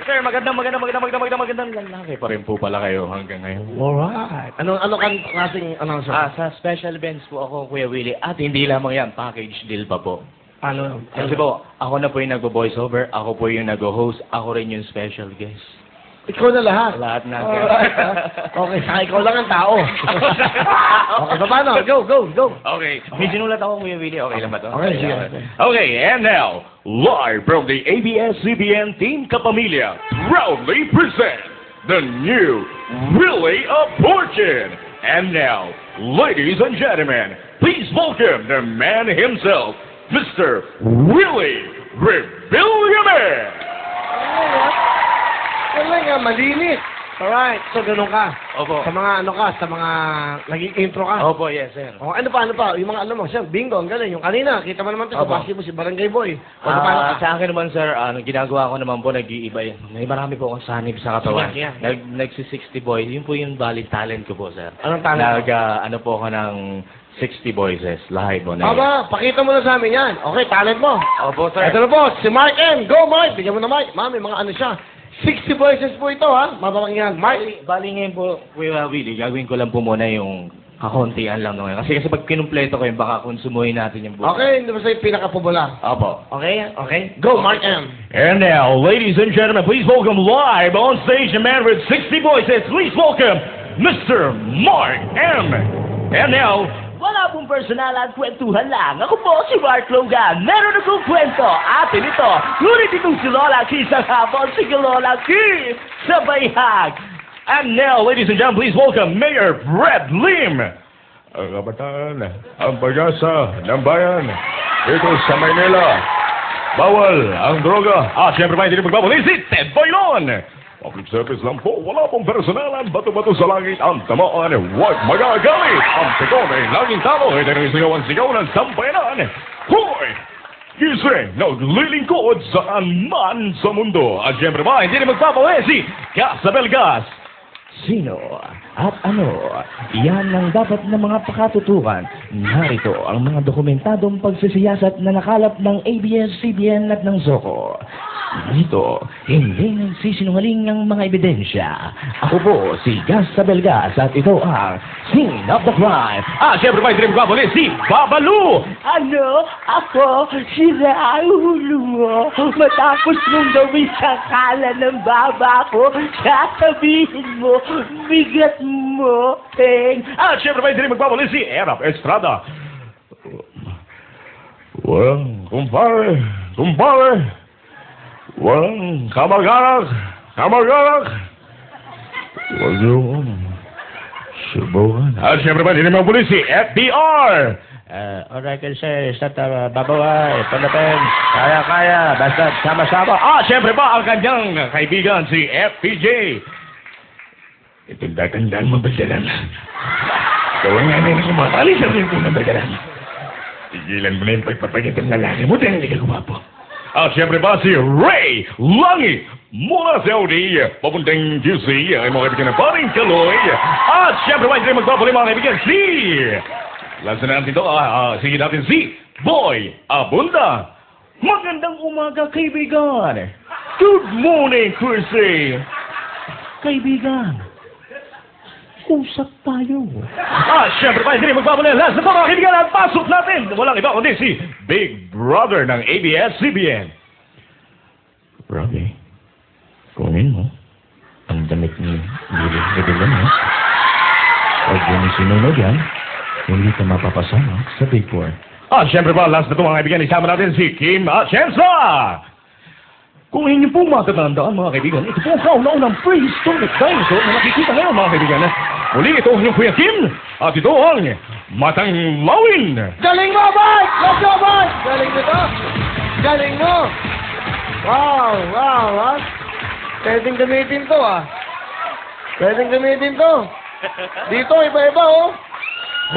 Sir, magandang lalaki pa rin po pala kayo hanggang ngayon. Alright. Ano klaseng announcer? Sa special events po ako, Kuya Willie. At hindi lamang yan, package deal pa po. Ano? Kasi po, ako na po yung nagbo-voiceover, ako po yung nag-host, ako rin yung special guest. Ikaw na lahat. Lahat na. Alright. Okay, saka ikaw lang ang tao. Okay, paano? Go. Okay, may sinulat ako, Kuya Willie. Okay lang ba to? Okay, sige. Okay, and now, live from the ABS-CBN Team Kapamilya, proudly present the new Willie of Fortune. And now, ladies and gentlemen, please welcome the man himself, Mr. Willie Rebillionaire. Wala nga, malinis. Alright, so ganun ka. Opo. Sa mga sa mga naging intro ka. Opo, yes, sir. Oh, ano pa? Yung mga mo, siya, bingo, ang galing. Yung kanina, kita mo naman ito, Opo. kapasi mo si Barangay Boy. O, paano ka? Sa akin naman, sir, ginagawa ko naman po, nag-iiba yan. May marami po akong sanib sa katawan. Sige. Nagsi-60 boy. Yun po yung bali talent ko po, sir. Anong talent? Ano po ako ng 60 voices. Lahat po na yun. Aba, pakita mo na sa amin yan. Okay, talent mo. Opo, sir. Ito na po, si Mark M. Go, Mark! Bigyan mo na, Mark. Mami, mga ano siya. 60 voices po ito, ha? Mababangyan. Mark. Bali ngayon po, Kuya Willie, gagawin ko lang po muna yung kakontian lang naman. Kasi pag kinumpleto ko yun, baka konsumuhin natin yung buhay. Okay, hindi ba sa'yo pinaka-popular? Opo. Okay. Go, Mark M. And now, ladies and gentlemen, please welcome live on stage a man with 60 voices. Please welcome Mr. Mark M. And now, Wala pong personal at kwentuhan lang. Ako po si Mark Logan. Meron akong kwento. Atin ito. Ngunit itong si Lola Key sa hapon. Sige Lola Key. Sa bayhag. and now, ladies and gentlemen, please welcome Mayor Brad Lim. Ang kabataan, ang pag-asa ng bayan dito sa Maynila. Bawal ang droga. Siyempre pa hindi magbabalik si Ted Boylon. Public service lang po, wala pong personalan, bato-bato sa langit ang tamaan, huwag magagalit. Ang tikon ay laging talo, ito rin sigaw ng sampayanan. Hoy! Gising, naglilingkod saan man sa mundo. At siyempre ba, hindi rin magpapawi si Casabel Gas. Sino at ano? Yan ang dapat na mga pakatutukan. Narito ang mga dokumentadong pagsisiyasat na nakalap ng ABS-CBN at ng ZOCO. Dito, hindi nagsisinungaling ang mga ebidensya. Ako po si Gas Sabelgas at ito ang Scene of the Crime. Siyempre ba, hindi rin magpapawi si Babalu. Ano? Ako? Sira ang ulo mo. Matapos mong gawin sa kala ng baba ko, sasabihin mo, bigat mo, Peng. Siyempre ba, hindi rin magpapawi si Erap Estrada. Walang kumpare. Walang kamag-anak. Huwag yung subukan. Siyempre ba, hindi rin magpapawi si FBR. Oracle sir, sa babaway, panapin, kaya, basta sama-sama. Siyempre ba, ang kanyang kaibigan si FPJ. Itanda-tandaan mo ba dalan? Gawin nga nila kumatali sa rin kung nabagalan. Tigilan mo na yung pagpapagit ng lalaki mo dahil hindi ka gumapo. Siyempre ba si Ray Langi mula sa Audi, papuntang QC, ay mga kaibigan na paring Kaloy. Siyempre ba, hindi magpapali mga kaibigan si... Lansan natin ito, sige natin si Boy Abunda. Magandang umaga, kaibigan. Good morning, Chrissy. Kaibigan, usap tayo. Siyempre pa, hindi magpapalala. Last na ito, mga kaibigan, at pasok natin. Walang iba kundi si Big Brother ng ABS-CBN. Robbie, kunin mo ang damit ni Willie Rebillon, ha? Pag yun sinunod yan, hindi ka mapapasama sa Big Four. Siyempre pa, last na ito, mga kaibigan, isama natin si Kim Atienza. Kung inyo pong matatandaan, mga kaibigan, ito po ang kauna-unang prehistoric dinosaur na nakikita ngayon, mga kaibigan. Muli, ito ang inyong Kuya Kim, at ito ang Matang Lawin. Galing mo, Mark! Let's go, Mark! Galing nito. Galing mo. Wow, ha? Pwedeng gamitin to, Pwedeng gamitin to. Dito, iba-iba, oh.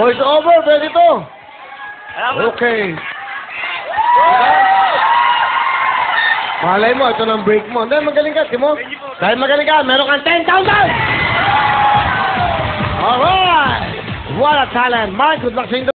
Voice over, pwede to. Okay. Malay mo, ito ng break mo. Dahil magaling ka, Timo. Dahil magaling ka, meron kang 10,000! Alright! What a talent. Mark, good luck sa inyo.